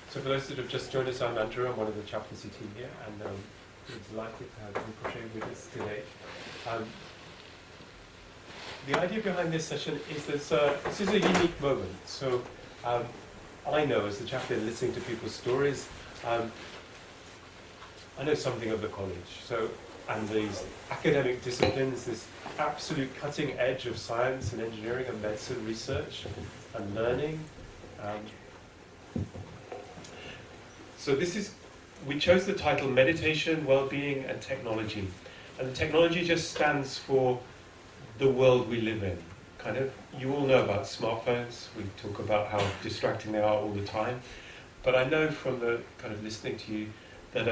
So for those that have just joined us, I'm Andrew. I'm one of the chaplaincy team here, and we're delighted to have Rinpoche with us today. The idea behind this session is that this is a unique moment. So I know, as the chaplain, listening to people's stories, I know something of the college. And these academic disciplines, this absolute cutting edge of science and engineering and medicine research and learning. So we chose the title Meditation, Wellbeing and Technology. And the technology just stands for the world we live in. Kind of, you all know about smartphones. We talk about how distracting they are all the time. But I know from the kind of listening to you that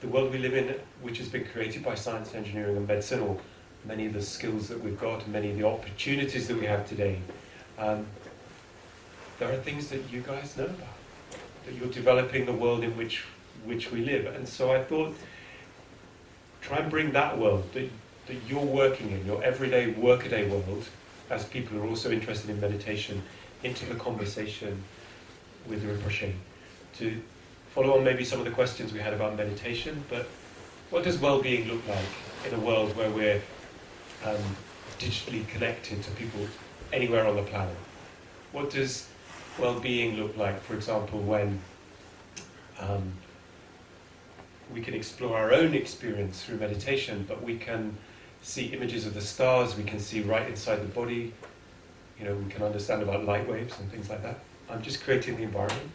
the world we live in, which has been created by science, engineering and medicine, or many of the skills that we've got and many of the opportunities that we have today, there are things that you guys know about, that you're developing the world in which we live. And so I thought, try and bring that world that you're working in, your everyday workaday world, as people who are also interested in meditation, into the conversation with Rinpoche, to follow on maybe some of the questions we had about meditation. But what does well-being look like in a world where we're digitally connected to people anywhere on the planet? What does well-being look like, for example, when we can explore our own experience through meditation, but we can see images of the stars, we can see right inside the body, we can understand about light waves and things like that. I'm just creating the environment.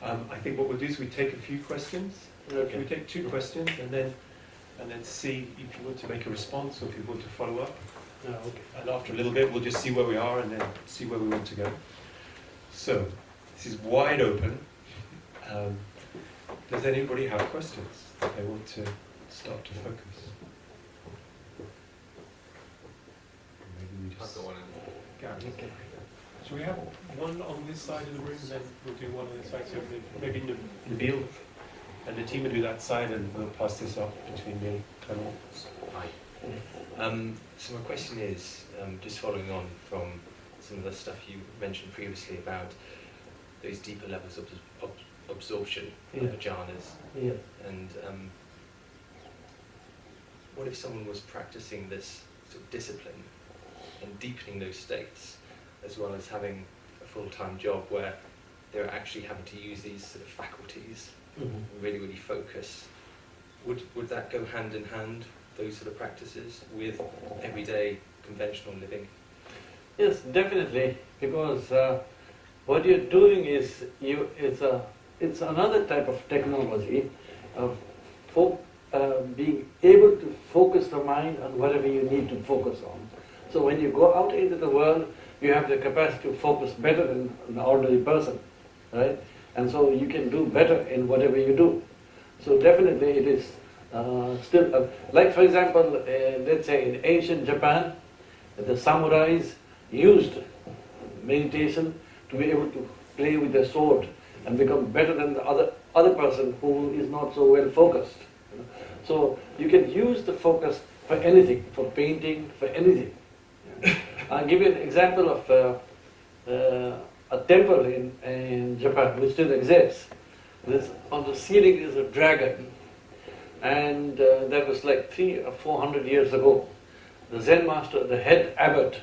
I think what we'll do is we take a few questions. Okay. We take 2 questions and then see if you want to make a response or if you want to follow up. Okay. And after a little bit, we'll just see where we are and then see where we want to go. So, this is wide open. Does anybody have questions that they want to start to focus? Maybe we just... I've got one in. Gary. Okay. Should we have one on this side of the room, and then we'll do one on this side? So maybe Nabil and the team will do that side, and we'll pass this off between me and Hi. So my question is, just following on from some of the stuff you mentioned previously about those deeper levels of absorption of jhanas. Yeah. And what if someone was practicing this sort of discipline and deepening those states, as well as having a full-time job where they're actually having to use these sort of faculties, really, really focus? Would that go hand in hand, those sort of practices, with everyday conventional living? Yes, definitely, because what you're doing is it's another type of technology of being able to focus the mind on whatever you need to focus on. So when you go out into the world, you have the capacity to focus better than an ordinary person, right? And so you can do better in whatever you do. So definitely it is still, like for example, let's say in ancient Japan, the samurais used meditation to be able to play with their sword and become better than the other person who is not so well focused. So you can use the focus for anything, for painting, for anything. I'll give you an example of a temple in Japan which still exists. On the ceiling is a dragon, and that was like 300 or 400 years ago. The Zen master, the head abbot,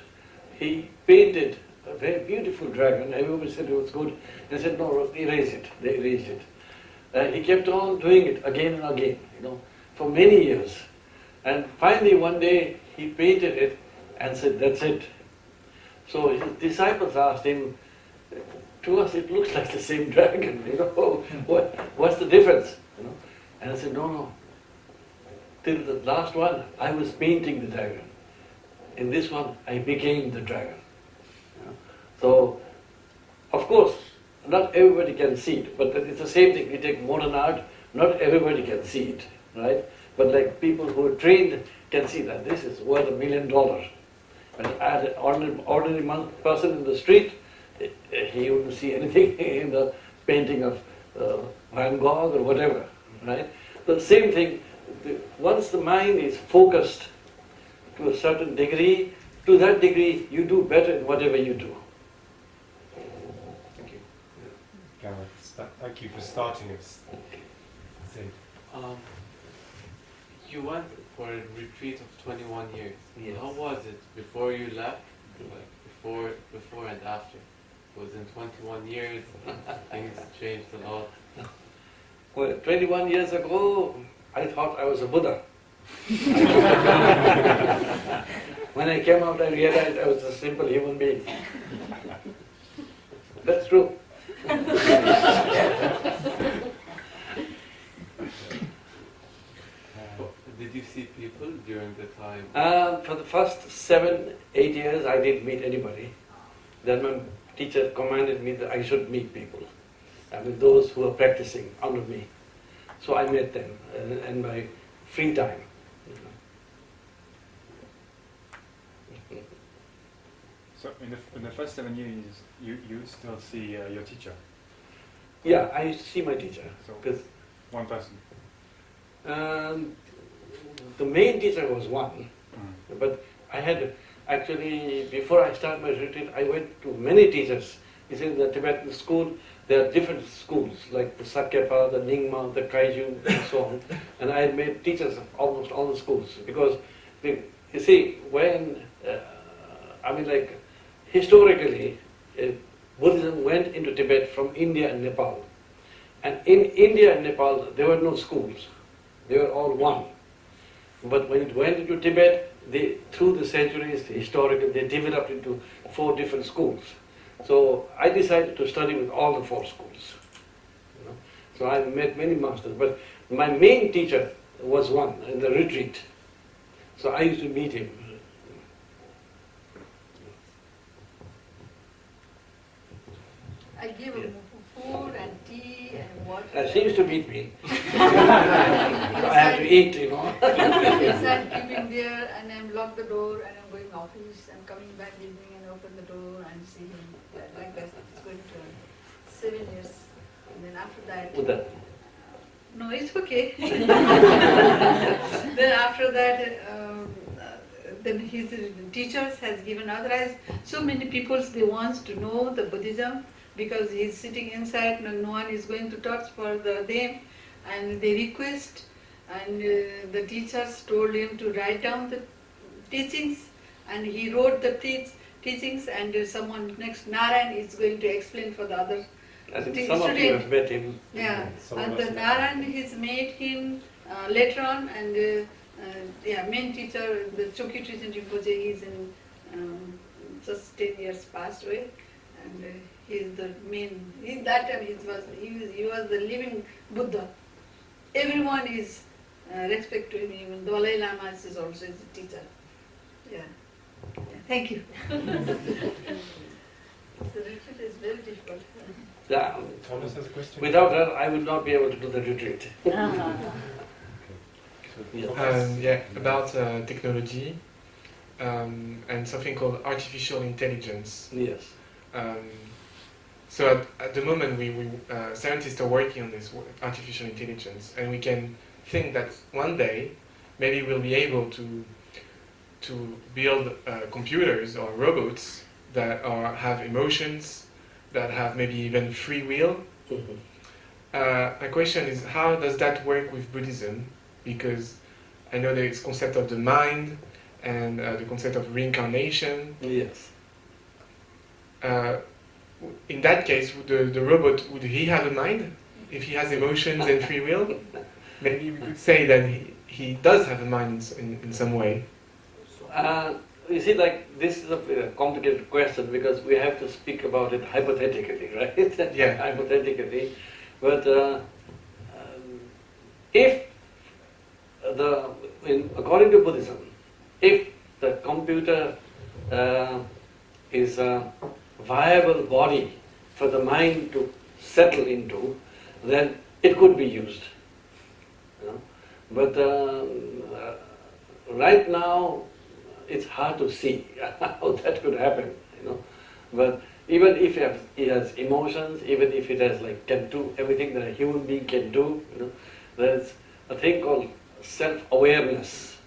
he painted a very beautiful dragon. Everybody said it was good. They said, no, erase it. They erased it. He kept on doing it again and again, for many years. And finally one day he painted it and said, that's it. So his disciples asked him, to us it looks like the same dragon, what's the difference? And I said, no. Till the last one, I was painting the dragon. In this one, I became the dragon. So, of course, not everybody can see it, but it's the same thing. We take modern art, not everybody can see it, right? But like people who are trained can see that this is worth $1 million. And an ordinary person in the street, he wouldn't see anything in the painting of Van Gogh or whatever, right? The same thing, once the mind is focused to a certain degree, to that degree you do better in whatever you do. Thank you. Thank you for starting us. Sid. You went for a retreat of 21 years. Yes. How was it before you left? Like before and after? Was in 21 years things changed a lot? Well, 21 years ago, I thought I was a Buddha. When I came out, I realized I was a simple human being. That's true. Did you see people during the time? For the first 7-8 years, I didn't meet anybody. Then my teacher commanded me that I should meet people. I mean, those who are practicing under me. So I met them in my free time. So in the first 7 years, you still see your teacher? Yeah, I see my teacher. So Because one person? the main teacher was one, but I had actually, before I started my retreat, I went to many teachers. You see, in the Tibetan school, there are different schools, like the Sakyapa, the Nyingma, the Kaiju, and so on. And I had made teachers of almost all the schools, because, you see, when, historically, Buddhism went into Tibet from India and Nepal. And in India and Nepal, there were no schools. They were all one. But when it went into Tibet, through the centuries, historically, they developed into 4 different schools. So I decided to study with all the 4 schools. So I met many masters, but my main teacher was one in the retreat. So I used to meet him. I give him food and tea and water. She used to meet me. I have to eat, Inside, keep him there, and then lock the door, and I'm going office, and coming back evening and open the door and see him like that. It's going to 7 years, and then after that. Buddha. No, it's okay. Then after that, then his teachers has given authorized. So many people, they want to know the Buddhism, because he's sitting inside, no one is going to touch for them, and they request, and the teachers told him to write down the teachings, and he wrote the teachings, and someone next, Narayan, is going to explain for the other I think student. some of you have met him. Yeah, and the Narayan has made him later on, and main teacher, the Chokyi Trishan Rinpoche, is in just 10 years passed away, and he is the main. In that time, he was the living Buddha. Everyone is respect to him. Even Dalai Lama is also his teacher. Yeah. Thank you. The retreat is very difficult. Yeah. Thomas has a question. Without her, I would not be able to do the retreat. About technology and something called artificial intelligence. Yes. So at the moment, we scientists are working on this artificial intelligence, and we can think that one day maybe we'll be able to build computers or robots that have emotions, that have maybe even free will. Mm-hmm. My question is, how does that work with Buddhism? Because I know there is concept of the mind and the concept of reincarnation. Yes. In that case, would the robot, would he have a mind? If he has emotions and free will? Maybe we could say that he does have a mind in some way. You see, like, this is a complicated question, because we have to speak about it hypothetically, right? Yeah. Hypothetically. But if according to Buddhism, if the computer is a viable body for the mind to settle into, then it could be used. But right now, it's hard to see how that could happen. But even if it has emotions, even if it has can do everything that a human being can do, there's a thing called self-awareness.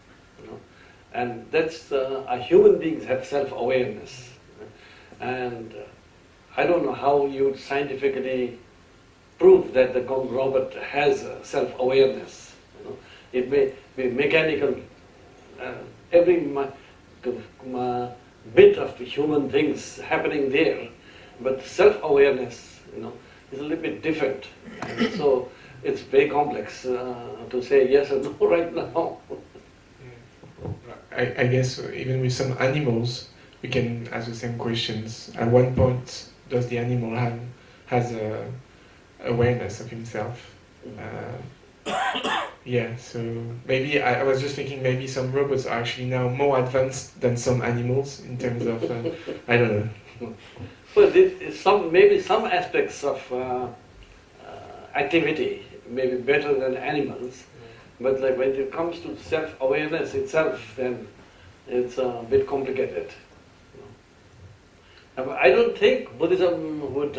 And that's human beings have self-awareness. And I don't know how you scientifically prove that the robot has self-awareness. It may be mechanical, every bit of human things happening there, but self-awareness, is a little bit different. And so it's very complex to say yes or no right now. I guess even with some animals, we can ask the same questions. At one point, does the animal has a awareness of himself? Yeah, so maybe I was just thinking maybe some robots are actually now more advanced than some animals in terms of I don't know. Well, maybe some aspects of activity may be better than animals, but like when it comes to self-awareness itself, then it's a bit complicated. I don't think Buddhism would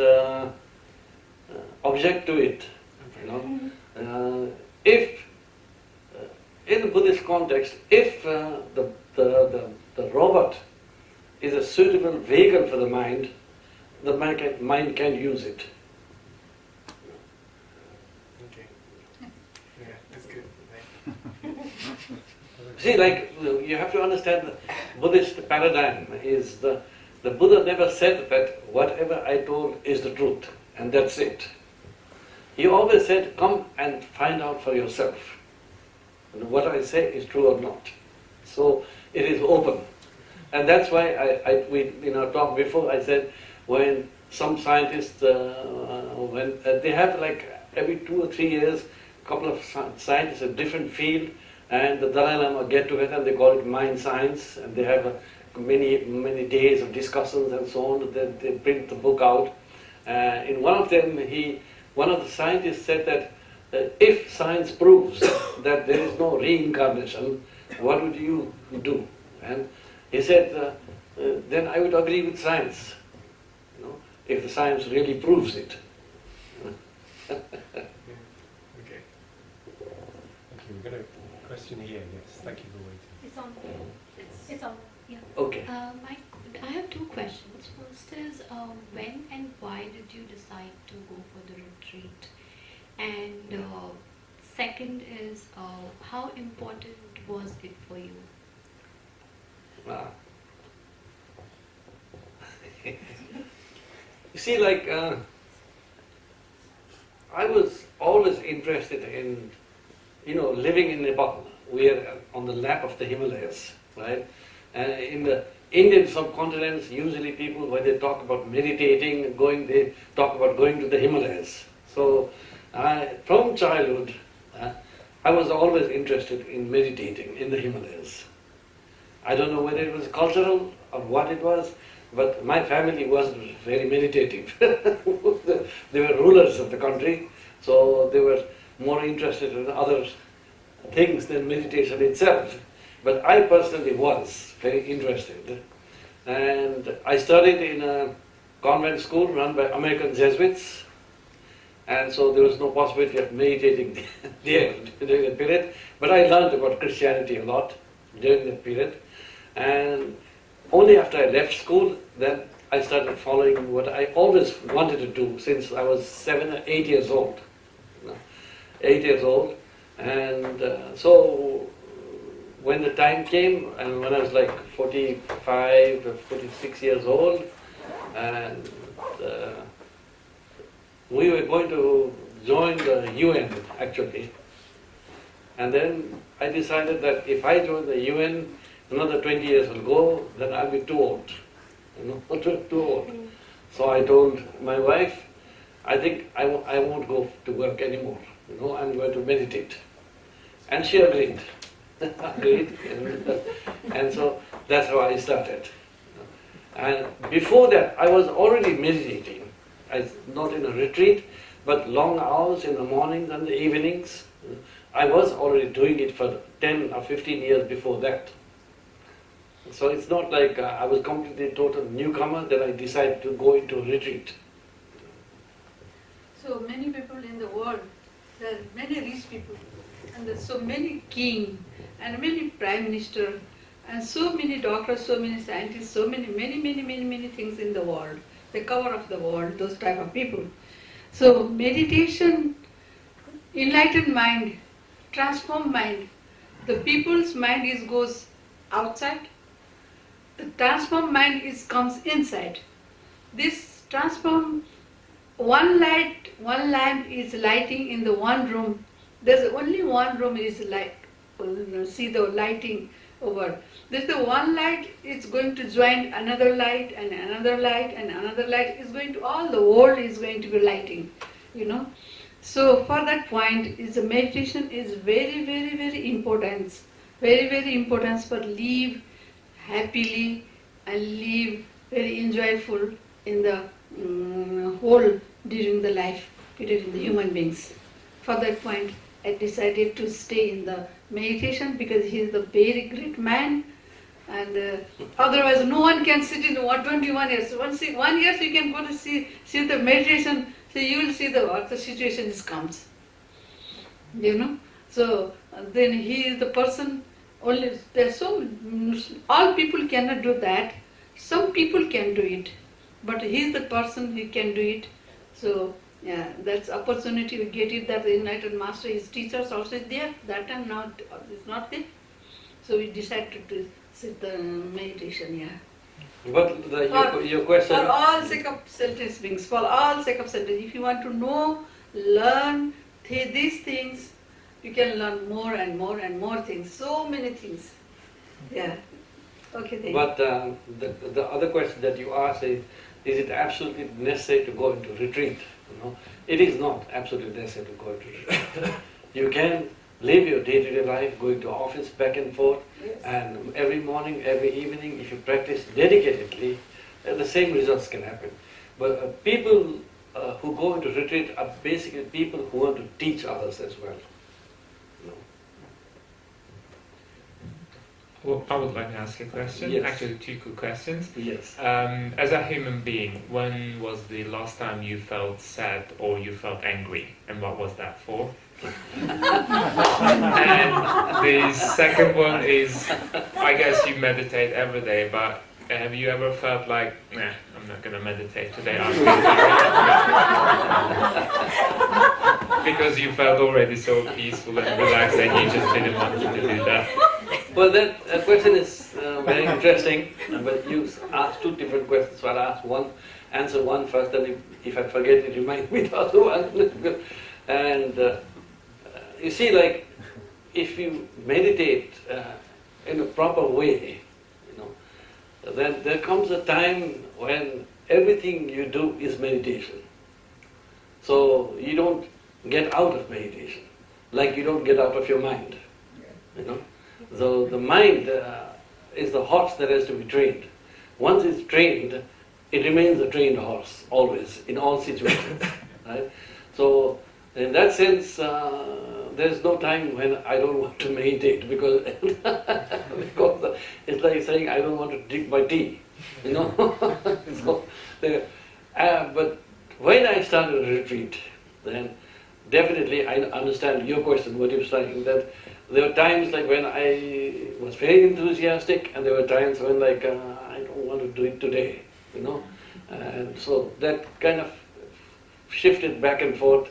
object to it. If in the Buddhist context, if the robot is a suitable vehicle for the mind can use it. Okay. Yeah, that's good. See, like you have to understand the Buddhist paradigm is the Buddha never said that whatever I told is the truth and that's it. He always said, come and find out for yourself. What I say is true or not. So it is open. And that's why we in our talk before I said when some scientists, when they have like every 2 or 3 years, a couple of scientists in different field, and the Dalai Lama get together and they call it mind science, and they have many days of discussions and so on. Then they print the book out. In one of them, one of the scientists said that if science proves that there is no reincarnation, what would you do? And he said, then I would agree with science, if the science really proves it. Okay. Thank you. We've got a question here. Yes. Thank you for waiting. It's on. It's on. Yeah. Okay. I have 2 questions. First is, when and why did you decide to go for the retreat? And second is, how important was it for you? You see, like, I was always interested in, living in Nepal. We are on the lap of the Himalayas, right? And in the Indian subcontinents, usually people, when they talk about meditating and they talk about going to the Himalayas. So, from childhood, I was always interested in meditating in the Himalayas. I don't know whether it was cultural or what it was, but my family was very meditative. They were rulers of the country, so they were more interested in other things than meditation itself. But I personally was very interested. And I studied in a convent school run by American Jesuits, and so there was no possibility of meditating there during that period. But I learned about Christianity a lot during that period. And only after I left school, then I started following what I always wanted to do since I was 7 or 8 years old. 8 years old. And so when the time came, and when I was like 45 or 46 years old, and we were going to join the UN actually. And then I decided that if I join the UN, another 20 years will go, then I'll be too old. Too old. So I told my wife, I think I won't go to work anymore. I'm going to meditate. And she agreed. And so that's how I started. And before that, I was already meditating. Not in a retreat, but long hours in the mornings and the evenings. I was already doing it for 10 or 15 years before that. So it's not like I was completely total newcomer that I decided to go into a retreat. So many people in the world, there are many rich people, and there's so many king and many prime minister, and so many doctors, so many scientists, so many things in the world, the cover of the world, those type of people. So meditation, enlightened mind, transformed mind. The people's mind goes outside. The transformed mind comes inside. This transformed one lamp is lighting in the one room. There's only one room is light. See the lighting over. There's the one light is going to join another light and another light and another light is going to, all the world is going to be lighting, So for that point, the meditation is very, very, very important. Very, very important for live happily and live very enjoyful in the whole during the life period in the human beings. For that point, I decided to stay in the meditation because he is the very great man, and otherwise no one can sit in 21 years. 1 year you can go to see the meditation, so you will see what the situation comes. So then he is the person. Only all people cannot do that. Some people can do it, but he is the person who can do it. So yeah, that's opportunity we get it. That the Enlightened Master, his teachers also is there. That time now is not there. So we decided to sit the meditation. Yeah. But your question. For all sake of sentence beings, for all sake of sentence, if you want to know, learn these things, you can learn more and more and more things. So many things. Yeah. Okay. Thank But the other question that you asked is it absolutely necessary to go into retreat? It is not absolutely necessary to go into retreat. You can live your day-to-day life, going to office back and forth, Yes. and every morning, every evening, if you practice dedicatedly, the same results can happen. But people who go into retreat are basically people who want to teach others as well. Well, I would like to ask a question. Yes. Actually, two good questions. Yes. As a human being, when was the last time you felt sad or you felt angry, and what was that for? And the second one is, I guess you meditate every day, but have you ever felt like, nah, I'm not going to meditate today, I'm going to because you felt already so peaceful and relaxed and you just didn't want to do that? Well, that question is very interesting, but you asked two different questions. So I'll answer one first, and if I forget it, remind me the other one. And you see, like, if you meditate in a proper way, then there comes a time when everything you do is meditation. So you don't get out of meditation, like you don't get out of your mind. So the mind is the horse that has to be trained. Once it's trained, it remains a trained horse, always, in all situations. Right? So in that sense, there's no time when I don't want to meditate, because it's like saying I don't want to drink my tea. So, but when I started a retreat, then definitely I understand your question, what you're saying, that there were times like when I was very enthusiastic, and there were times when like I don't want to do it today, and so that kind of shifted back and forth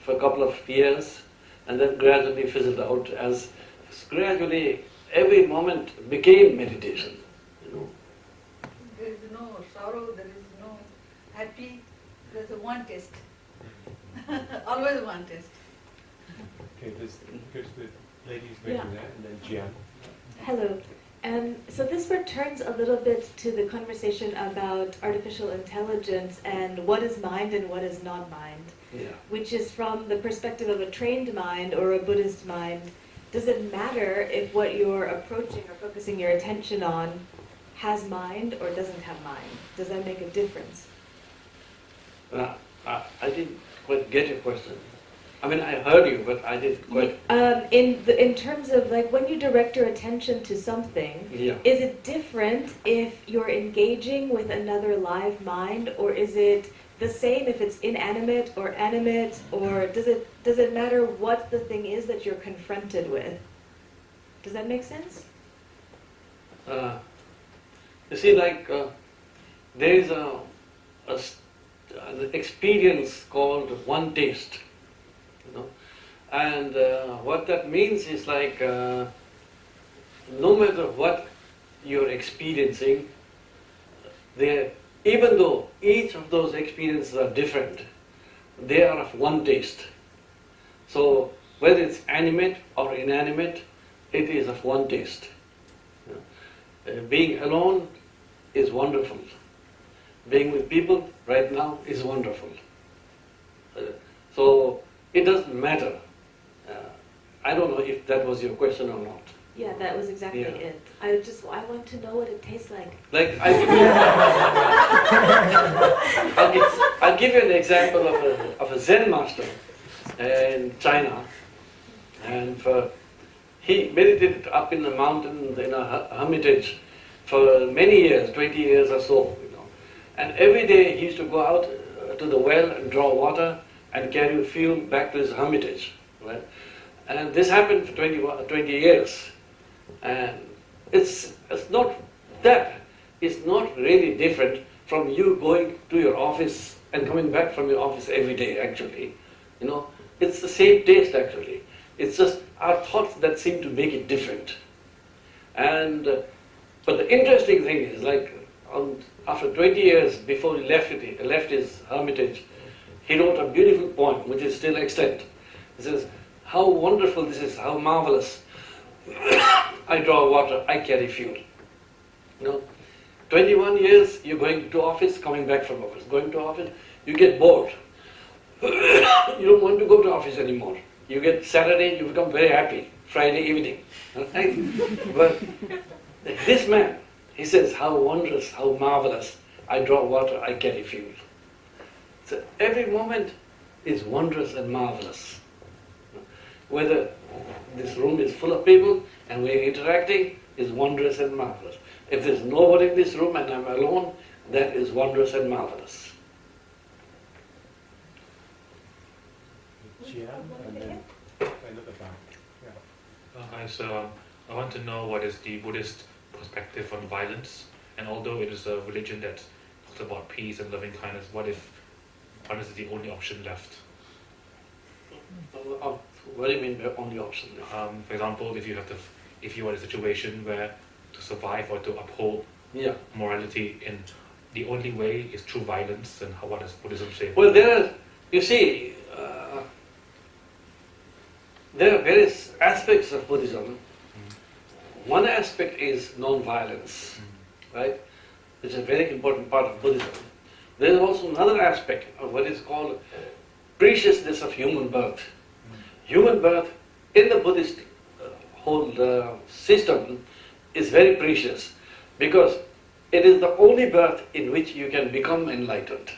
for a couple of years, and then gradually fizzled out as gradually every moment became meditation. There is no sorrow, there is no happy, there is one test. Always one test. Okay, here's the ladies waiting there, and then Jian. Hello. So this returns a little bit to the conversation about artificial intelligence and what is mind and what is not mind, which is from the perspective of a trained mind or a Buddhist mind. Does it matter if what you're approaching or focusing your attention on has mind or doesn't have mind? Does that make a difference? I didn't quite get your question. I mean, I heard you, but I didn't quite... In terms of, like, when you direct your attention to something, is it different if you're engaging with another live mind, or is it the same if it's inanimate or animate, or does it matter what the thing is that you're confronted with? Does that make sense? You see, like, there is a the experience called one taste. You know? And what that means is like, no matter what you're experiencing, even though each of those experiences are different, they are of one taste. So whether it's animate or inanimate, it is of one taste. Being alone is wonderful. Being with people right now is wonderful. So it doesn't matter. I don't know if that was your question or not. Yeah, that was exactly it. I want to know what it tastes like. Like I'll give you an example of a Zen master in China, and he meditated up in the mountains in a hermitage for many years, 20 years or so, you know. And every day he used to go out to the well and draw water and carry fuel back to his hermitage, right? And this happened for 20 years. And it's not really different from you going to your office and coming back from your office every day, actually. You know, it's the same taste, actually. It's just our thoughts that seem to make it different. And but the interesting thing is, like, after 20 years before he left his hermitage, he wrote a beautiful poem which is still extant. He says, "How wonderful this is! How marvelous! I draw water, I carry fuel." You know, 21 years you're going to office, coming back from office, going to office, you get bored. You don't want to go to office anymore. You get Saturday, you become very happy. Friday evening, right? But this man, he says, "How wondrous, how marvelous! I draw water, I carry fuel." So every moment is wondrous and marvelous. Whether this room is full of people and we're interacting is wondrous and marvelous. If there's nobody in this room and I'm alone, that is wondrous and marvelous. Gian, and then at the back. Yeah. Hi, so I want to know what is the Buddhist perspective on violence, and although it is a religion that talks about peace and loving kindness, what if violence is the only option left? What do you mean by only option? For example, if you are in a situation where to survive or to uphold morality, in the only way is through violence, then what does Buddhism say? Well, there are various aspects of Buddhism. One aspect is non-violence, right? Which is a very important part of Buddhism. There is also another aspect of what is called preciousness of human birth. Human birth in the Buddhist whole system is very precious because it is the only birth in which you can become enlightened.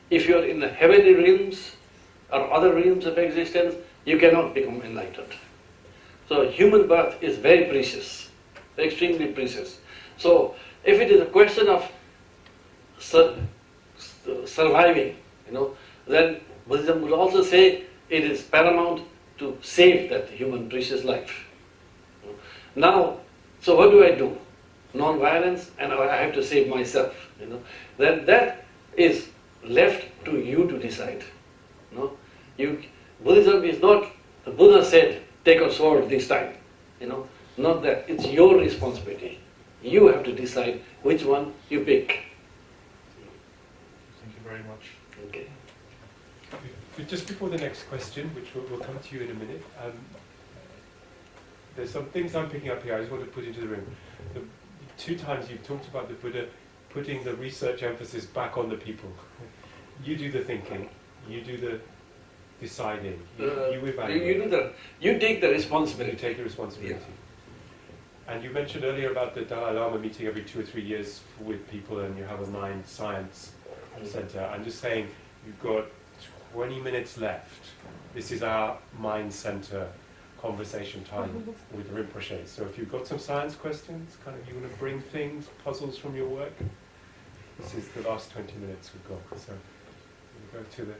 If you are in the heavenly realms or other realms of existence, you cannot become enlightened. So human birth is very precious, extremely precious. So if it is a question of surviving, then Buddhism would also say it is paramount to save that human precious life. Now, so what do I do? Non-violence, and I have to save myself. Then that is left to you to decide. Buddhism is not, the Buddha said, take a sword this time. Not that. It's your responsibility. You have to decide which one you pick. Thank you very much. Okay. Just before the next question, which will come to you in a minute, there's some things I'm picking up here I just want to put into the room. The 2 times you've talked about the Buddha putting the research emphasis back on the people. You do the thinking, you do the deciding, you evaluate. You take the responsibility. You take the responsibility. Yeah. And you mentioned earlier about the Dalai Lama meeting every 2 or 3 years with people, and you have a mind science center. I'm just saying, you've got 20 minutes left. This is our mind center conversation time with Rinpoche. So if you've got some science questions, you want to bring things, puzzles from your work, this is the last 20 minutes we've got. So we'll go to the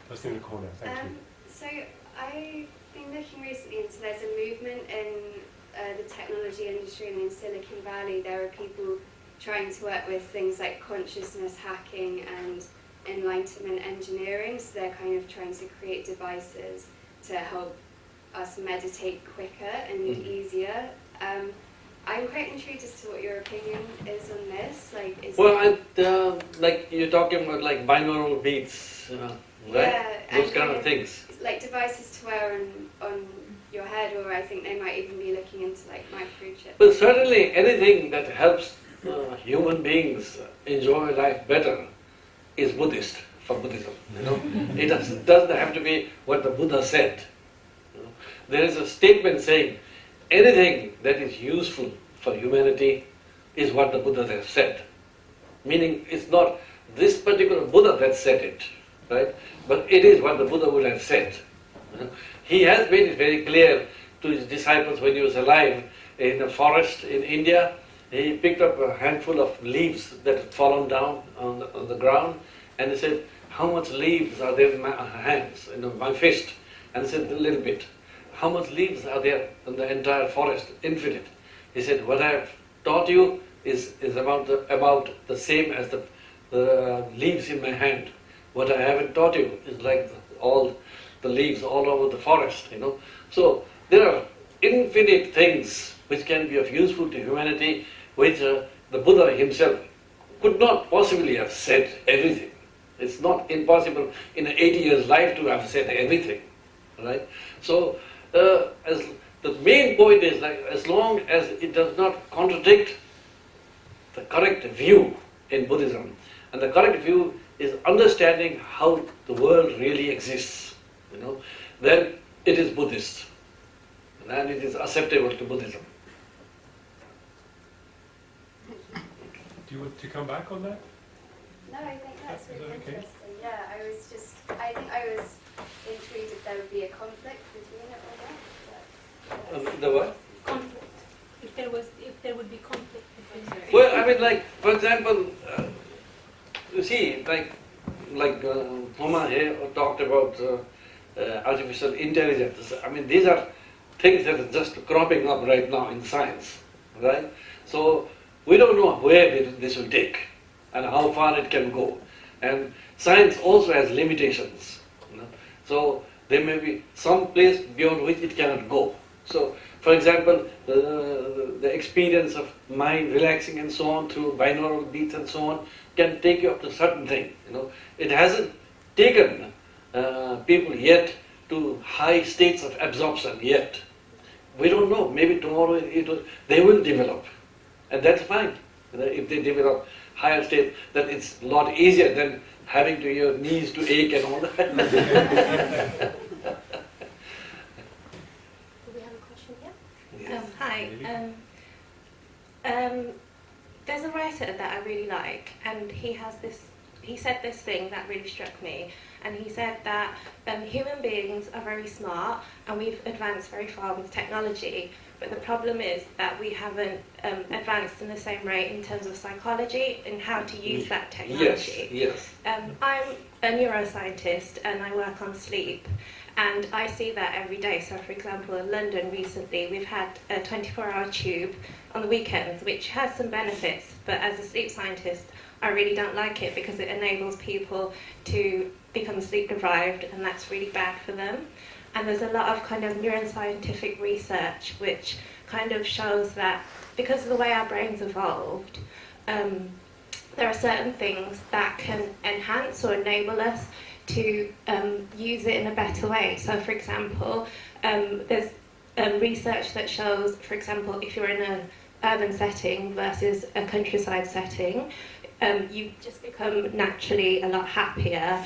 person in the corner. Thank you. So I've been looking recently into, there's a movement in the technology industry, and in Silicon Valley there are people trying to work with things like consciousness hacking and enlightenment engineering. So they're kind of trying to create devices to help us meditate quicker and easier. I'm quite intrigued as to what your opinion is on this. Like, is like you're talking about like binaural beats, right? Yeah, Those kind of things. Like devices to wear on your head, or I think they might even be looking into like microchips. But certainly anything that helps human beings enjoy life better is Buddhist for Buddhism. It doesn't have to be what the Buddha said. There is a statement saying anything that is useful for humanity is what the Buddha has said. Meaning it's not this particular Buddha that said it, right? But it is what the Buddha would have said. He has made it very clear to his disciples when he was alive in a forest in India. He picked up a handful of leaves that had fallen down on the ground, and he said, "How much leaves are there in my hands, in my fist?" And he said, "A little bit." "How much leaves are there in the entire forest?" "Infinite." He said, "What I have taught you is about the same as the leaves in my hand. What I haven't taught you is like all the leaves all over the forest, So there are infinite things which can be of useful to humanity, which the Buddha himself could not possibly have said everything. It's not impossible in an 80 years life to have said everything, right? So as the main point is, like, as long as it does not contradict the correct view in Buddhism, and the correct view is understanding how the world really exists, then it is Buddhist, and it is acceptable to Buddhism. Do you want to come back on that? No, I think that's really Okay. interesting. Yeah, I think I was intrigued if there would be a conflict between it or not. The what? Conflict. If there would be conflict between. Well, I mean, like, for example, you see, like Thomas here talked about artificial intelligence. I mean, these are things that are just cropping up right now in science, right? So we don't know where this will take and how far it can go. And science also has limitations. So there may be some place beyond which it cannot go. So, for example, the experience of mind relaxing and so on through binaural beats and so on can take you up to a certain thing. It hasn't taken people yet to high states of absorption yet. We don't know. Maybe tomorrow they will develop, and that's fine. If they develop higher states, then it's a lot easier than having your knees to ache and all that. Do we have a question here? Hi. There's a writer that I really like, and he said this thing that really struck me, and he said that human beings are very smart and we've advanced very far with technology, but the problem is that we haven't advanced in the same rate in terms of psychology and how to use that technology. Yes. I'm a neuroscientist and I work on sleep, and I see that every day. So for example, in London recently we've had a 24-hour tube on the weekends, which has some benefits, but as a sleep scientist I really don't like it because it enables people to become sleep deprived, and that's really bad for them. And there's a lot of kind of neuroscientific research which kind of shows that because of the way our brains evolved, there are certain things that can enhance or enable us to use it in a better way. So for example, there's research that shows, for example, if you're in an urban setting versus a countryside setting, you just become naturally a lot happier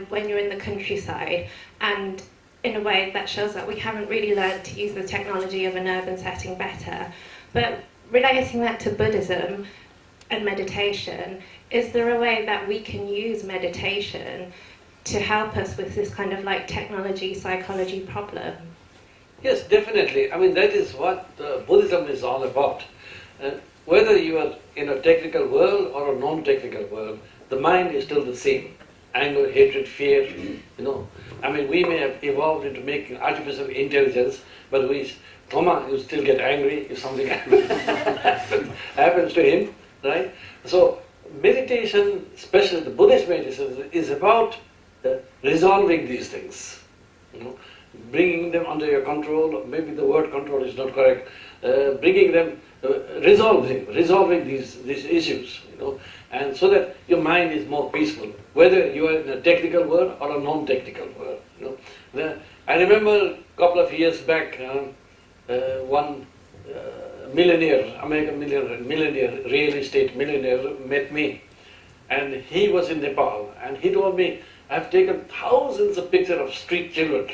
when you're in the countryside, and in a way that shows that we haven't really learned to use the technology of an urban setting better. But relating that to Buddhism and meditation, is there a way that we can use meditation to help us with this kind of like technology, psychology problem? Yes, definitely. I mean, that is what Buddhism is all about. Whether you are in a technical world or a non-technical world, the mind is still the same. Anger, hatred, fear, I mean, we may have evolved into making artificial intelligence, but Thomas, you still get angry if something happens to him. right? So meditation, especially the Buddhist meditation, is about resolving these things, you know, bringing them under your control. Maybe the word control is not correct. Bringing them, resolving these issues, you know, and so that your mind is more peaceful, whether you are in a technical world or a non-technical world. You know, I remember a couple of years back, one American millionaire, real estate millionaire, met me, and he was in Nepal, and he told me, "I've taken thousands of pictures of street children."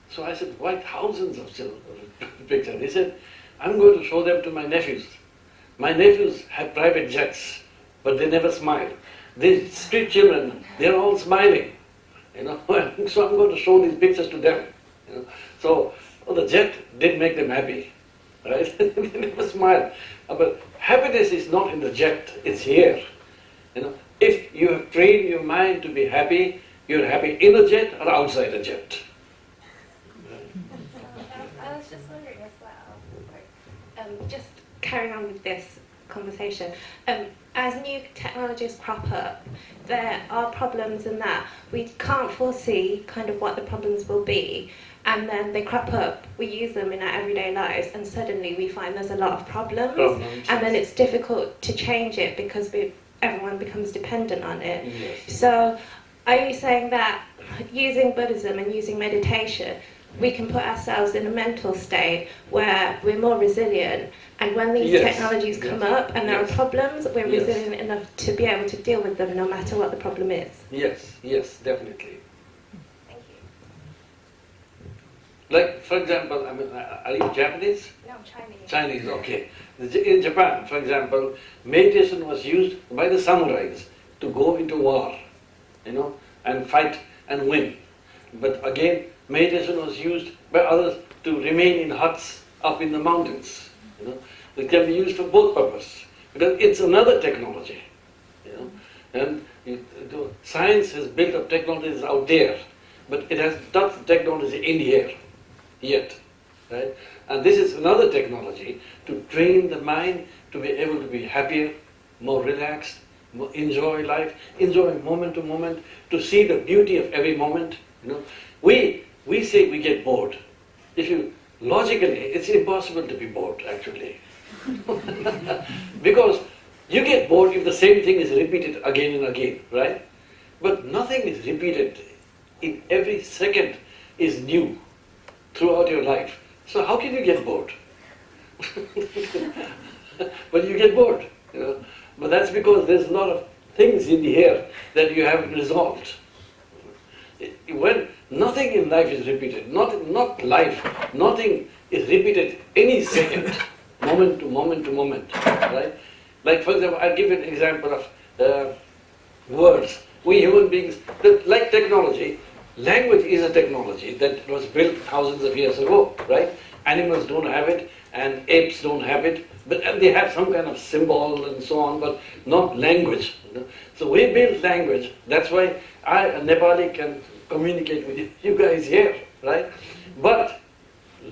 So I said, "Why thousands of pictures?" He said, "I'm going to show them to my nephews. My nephews have private jets, but they never smile. These street children, they're all smiling, you know. So I'm going to show these pictures to them, you know." So the jet did make them happy, right? They never smile. But happiness is not in the jet; it's here, you know. If you have trained your mind to be happy, you're happy in a jet or outside a jet. I was just wondering as well, just carrying on with this conversation, as new technologies crop up, there are problems in that we can't foresee kind of what the problems will be, and then they crop up, we use them in our everyday lives, and suddenly we find there's a lot of problems, and then it's difficult to change it because everyone becomes dependent on it. Yes. So are you saying that using Buddhism and using meditation, we can put ourselves in a mental state where we're more resilient, and when these Yes. technologies come up and there are problems, we're Yes. resilient enough to be able to deal with them no matter what the problem is? Yes, yes, definitely. Thank you. Like, for example, I mean, are you Japanese? No, Chinese. Chinese, okay. In Japan, for example, meditation was used by the samurais to go into war, you know, and fight and win. But again, meditation was used by others to remain in huts up in the mountains. You know, it can be used for both purposes because it's another technology. You know, and science has built up technologies out there, but it has not the technology in here yet, right? And this is another technology to train the mind to be able to be happier, more relaxed, more enjoy life, enjoy moment to moment, to see the beauty of every moment. You know, we say we get bored. Logically, it's impossible to be bored, actually. Because you get bored if the same thing is repeated again and again, right? But nothing is repeated. In every second is new throughout your life. So how can you get bored? But you get bored, you know. But that's because there's a lot of things in here that you haven't resolved. When nothing in life is repeated, not life, nothing is repeated any second, moment to moment to moment, right? Like, for example, I'll give you an example of words. We human beings, like technology, language is a technology that was built thousands of years ago, right? Animals don't have it, and apes don't have it, and they have some kind of symbol and so on, but not language. You know? So we built language. That's why I, a Nepali, can communicate with you guys here, right? But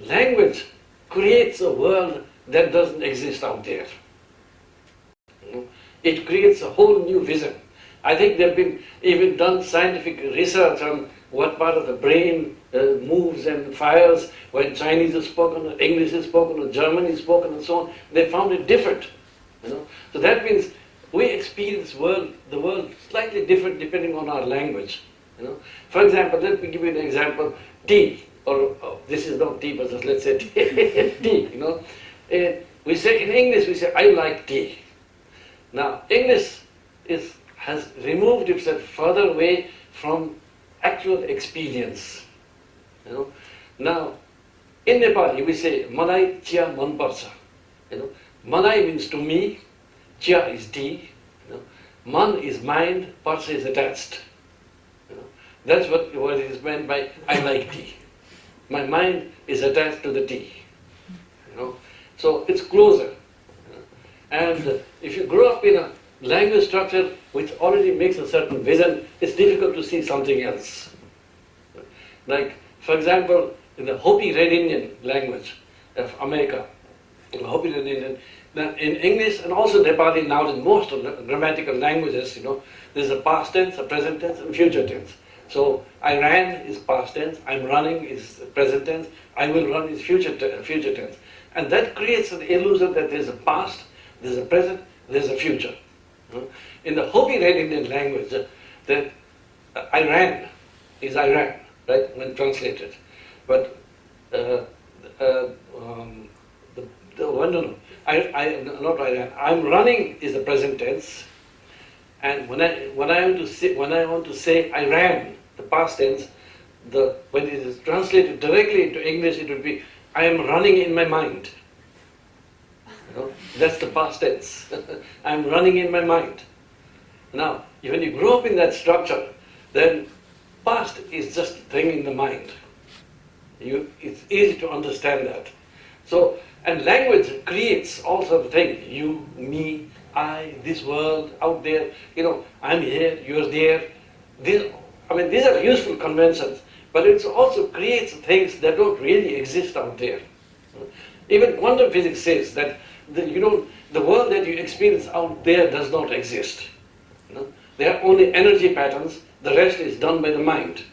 language creates a world that doesn't exist out there. You know? It creates a whole new vision. I think there have been even done scientific research on what part of the brain moves and fires when Chinese is spoken, or English is spoken, or German is spoken, and so on. They found it different. You know? So that means we experience the world slightly different depending on our language. You know? For example, let me give you an example. Tea, this is not tea, but let's say tea. You know, we say in English, we say I like tea. Now English has removed itself further away from actual experience. You know, now in Nepali we say Malai chia man parcha. You know, Malai means to me, chia is tea. You know, man is mind, parcha is attached. You know, that's what is meant by I like tea. My mind is attached to the tea. You know, so it's closer. You know? And if you grow up in a language structure which already makes a certain vision, it's difficult to see something else. Like, for example, in the Hopi Red Indian language of America, in Hopi Red Indian, Then in English and also Nepali, now in most of the grammatical languages, there's a past tense, a present tense, and future tense. So I ran is past tense, I'm running is present tense, I will run is future tense. And that creates an illusion that there's a past, there's a present, there's a future. In the Hopi Red Indian language, that I ran is I ran, right, when translated. But I'm running is the present tense, and when I want to say I ran, the past tense, when it is translated directly into English, it would be I am running in my mind. That's the past tense. I am running in my mind. Now, when you grow up in that structure, then past is just a thing in the mind. It's easy to understand that. So, and language creates all sorts of things. You, me, I, this world, out there, I'm here, you're there. These are useful conventions, but it also creates things that don't really exist out there. Even quantum physics says that the world that you experience out there does not exist. They are only energy patterns, the rest is done by the mind.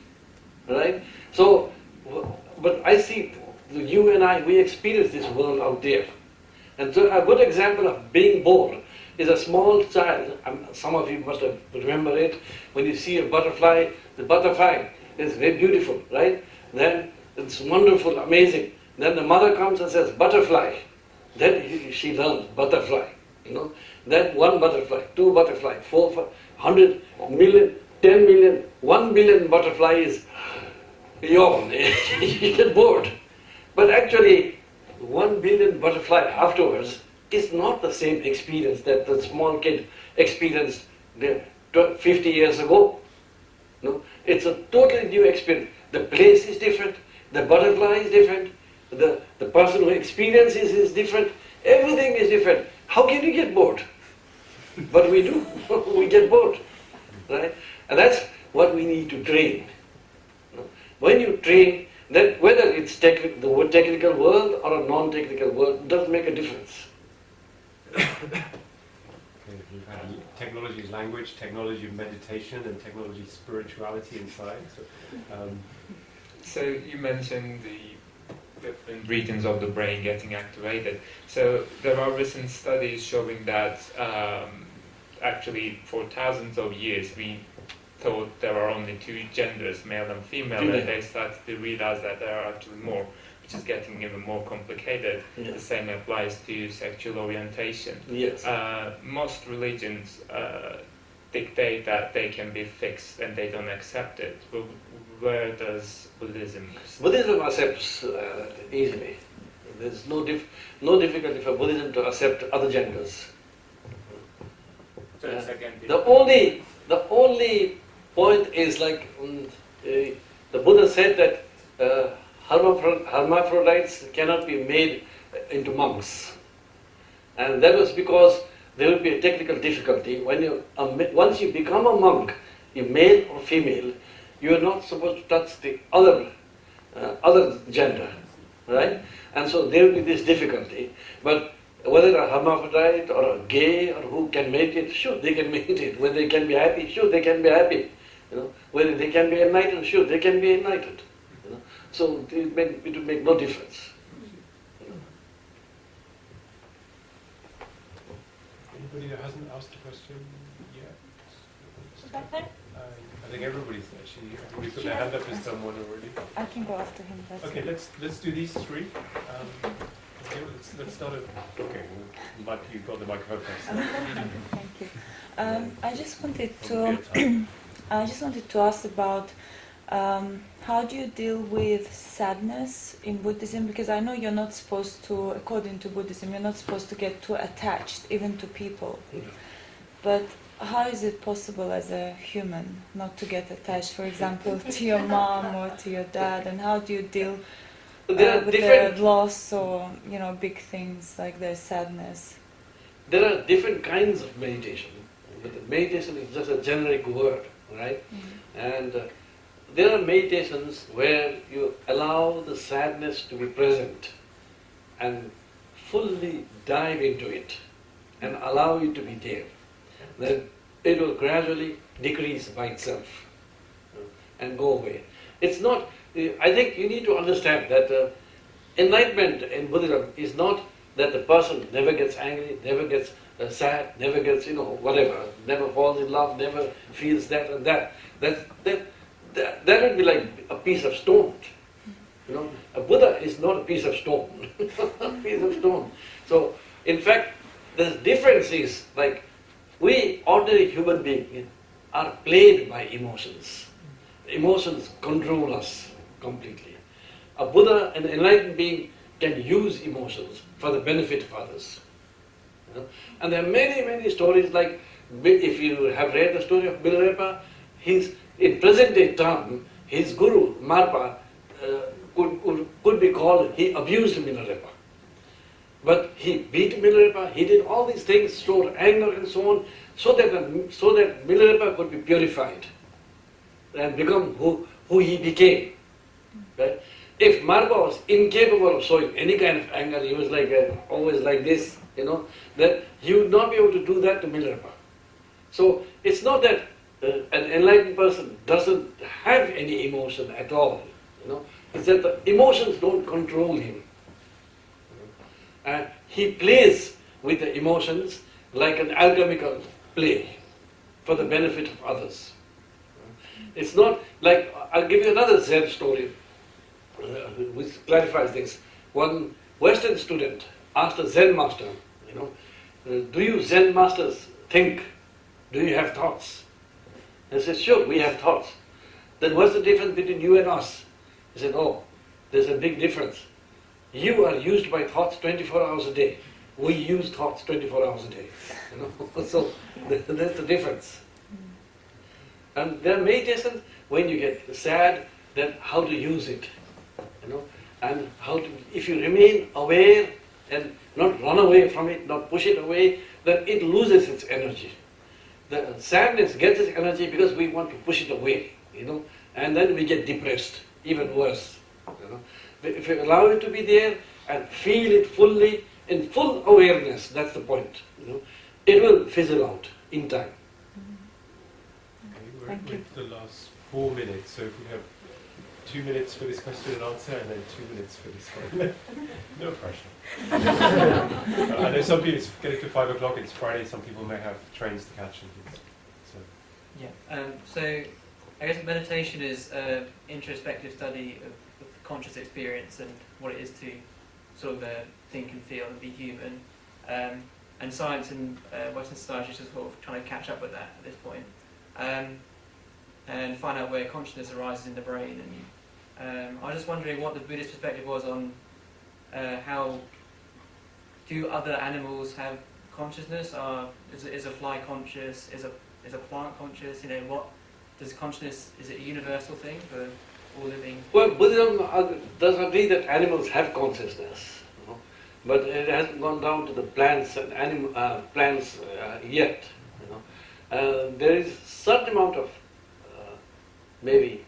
Right? So, but I see you and I, we experience this world out there. And so a good example of being bored is a small child, some of you must have remember it, when you see a butterfly, the butterfly is very beautiful, right? Then it's wonderful, amazing. Then the mother comes and says, butterfly. Then she learns butterfly, Then one butterfly, two butterfly, 4, 100 million, 10 million, 1 billion butterfly is yawn. You get bored. But actually, 1 billion butterfly afterwards is not the same experience that the small kid experienced 50 years ago. It's a totally new experience. The place is different, the butterfly is different, the person who experiences is different, everything is different. How can you get bored? But we do, we get bored, right? And that's what we need to train. When you train, then whether it's the technical world or a non-technical world, doesn't make a difference. You've had technology is language, technology of meditation, and technology of spirituality and science. So you mentioned the different regions of the brain getting activated. So there are recent studies showing that actually for thousands of years we thought there are only two genders, male and female, and they started to realize that there are actually more, which is getting even more complicated. Yeah. The same applies to sexual orientation. Yes. Most religions dictate that they can be fixed and they don't accept it. But where does Buddhism stand? Buddhism accepts easily. There's no difficulty for Buddhism to accept other genders. The only point is like the Buddha said that hermaphrodites cannot be made into monks, and that was because there will be a technical difficulty. Once you become a monk, you male or female, you are not supposed to touch the other gender, right? And so there will be this difficulty. But whether a hermaphrodite or a gay or who can make it, sure, they can make it. Whether they can be happy, sure, they can be happy. Whether they can be enlightened, sure, they can be enlightened. So it will make no difference. Anybody that hasn't asked a question yet? Back there? I think everybody's put their hand up as someone already. I can go after him. Okay, let's do these three. Let's start at. Okay, Mike, you've got the microphone first. Thank you. I just wanted to ask about how do you deal with sadness in Buddhism? Because I know you're not supposed to, according to Buddhism, you're not supposed to get too attached, even to people. But how is it possible as a human not to get attached, for example, to your mom or to your dad? And how do you deal with the loss or big things like the sadness? There are different kinds of meditation. But meditation is just a generic word, right? Mm-hmm. And there are meditations where you allow the sadness to be present, and fully dive into it and allow it to be there, then it will gradually decrease by itself and go away. It's not, I think you need to understand that enlightenment in Buddhism is not that the person never gets angry, never gets sad, never gets, whatever, never falls in love, never feels that and that. That would be like a piece of stone. A Buddha is not a piece of stone. A piece of stone. So, in fact, the difference is like we ordinary human beings are played by emotions. Emotions control us completely. A Buddha, an enlightened being, can use emotions for the benefit of others. And there are many, many stories like, if you have read the story of Milarepa, in present day term, his guru, Marpa, could be called, he abused Milarepa. But he beat Milarepa, he did all these things, stored anger and so on, so that Milarepa could be purified and become who he became. Right? If Marpa was incapable of showing any kind of anger, he was like always like this, then he would not be able to do that to Milarepa. So it's not that an enlightened person doesn't have any emotion at all. It's that the emotions don't control him. And he plays with the emotions like an alchemical play for the benefit of others. It's not like, I'll give you another Zen story which clarifies this. One Western student asked a Zen master, do you Zen masters think? Do you have thoughts? He said, sure, we have thoughts. Then what's the difference between you and us? He said, oh, there's a big difference. You are used by thoughts 24 hours a day. We use thoughts 24 hours a day. So that's the difference. And there are meditations when you get sad, then how to use it. And how to, if you remain aware and not run away from it, not push it away, then it loses its energy. The sadness gets its energy because we want to push it away, and then we get depressed, even worse. If you allow it to be there and feel it fully, in full awareness, that's the point. It will fizzle out in time. Okay, we're at the last 4 minutes, so if we have 2 minutes for this question and answer, and then 2 minutes for this one. No pressure. I know some people, it's getting to 5 o'clock, it's Friday, some people may have trains to catch and things. So I guess meditation is an introspective study of conscious experience and what it is to sort of think and feel and be human. And science and Western society is just sort of trying to catch up with that at this point. And find out where consciousness arises in the brain. And I was just wondering what the Buddhist perspective was on how do other animals have consciousness? Is a fly conscious? Is a plant conscious? What does consciousness? Is it a universal thing for all living? Well, Buddhism does agree that animals have consciousness, but it hasn't gone down to the plants and plants yet. There is certain amount of maybe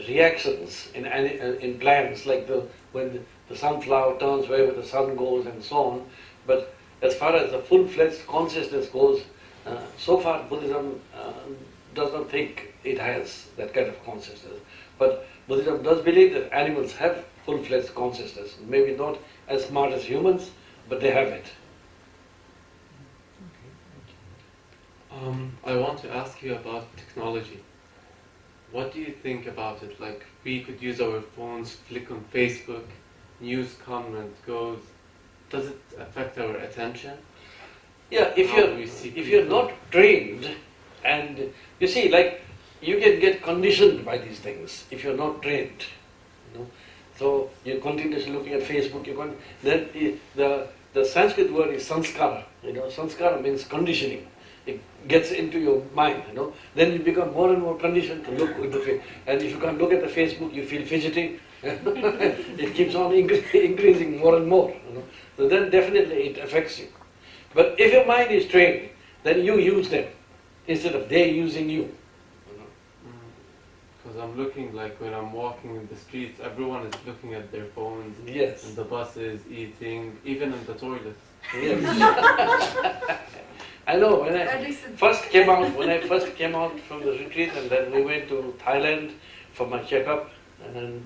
reactions in plants, like when the sunflower turns wherever the sun goes and so on. But as far as the full-fledged consciousness goes, so far Buddhism does not think it has that kind of consciousness. But Buddhism does believe that animals have full-fledged consciousness. Maybe not as smart as humans, but they have it. I want to ask you about technology. What do you think about it? Like, we could use our phones, flick on Facebook, news come and goes. Does it affect our attention? Yeah, if you're not trained, and you see, like, you can get conditioned by these things if you're not trained. So you're continuously looking at Facebook. Then the Sanskrit word is sanskara. Sanskara means conditioning. It gets into your mind. Then you become more and more conditioned to look at the face. And if you can't look at the Facebook, you feel fidgety. It keeps on increasing more and more. So then definitely it affects you. But if your mind is trained, then you use them instead of they using you. Because because I'm looking like when I'm walking in the streets, everyone is looking at their phones. Yes. And the buses, eating, even in the toilets. Yes. I know when I first came out from the retreat, and then we went to Thailand for my checkup, and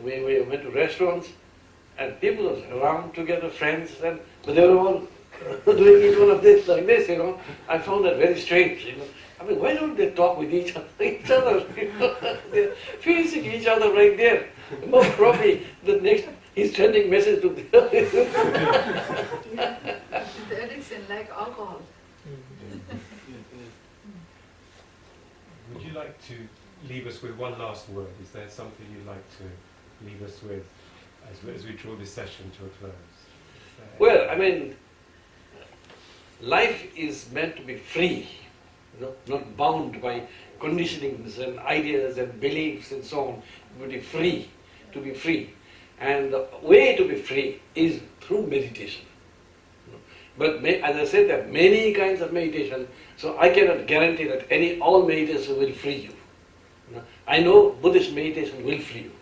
we went to restaurants, and people were around together, friends, but they were all doing each one of this like this, you know. I found that very strange, you know. I mean, why don't they talk with each other? You know? They're facing each other right there. Most probably the next he's sending message to the The addiction like alcohol. Would you like to leave us with one last word? Is there something you'd like to leave us with as we draw this session to a close? Well, I mean, life is meant to be free, you know, not bound by conditionings and ideas and beliefs and so on. To be free, to be free. And the way to be free is through meditation. But as I said, there are many kinds of meditation, so I cannot guarantee that all meditation will free you. I know Buddhist meditation will free you.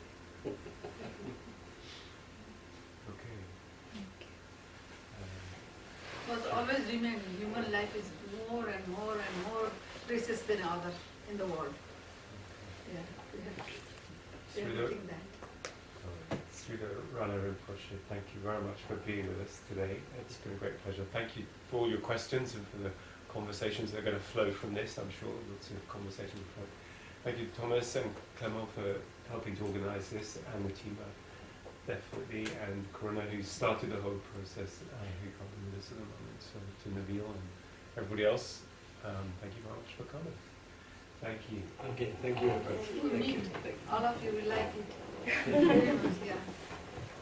But always remember, human life is more and more and more precious than other in the world. Yeah, we have to think that. Sridhar, Rana, Rinpoche, thank you very much for being with us today. It's been a great pleasure. Thank you for all your questions and for the conversations that are going to flow from this. I'm sure lots of conversation will flow. Thank you, Thomas and Clement, for helping to organise this, and the team definitely, and Corona, who started the whole process, who can't be with us at the moment, so to Nabil and everybody else, thank you very much for coming. Thank you. Okay, thank you. All of you will like it. Very much, yeah.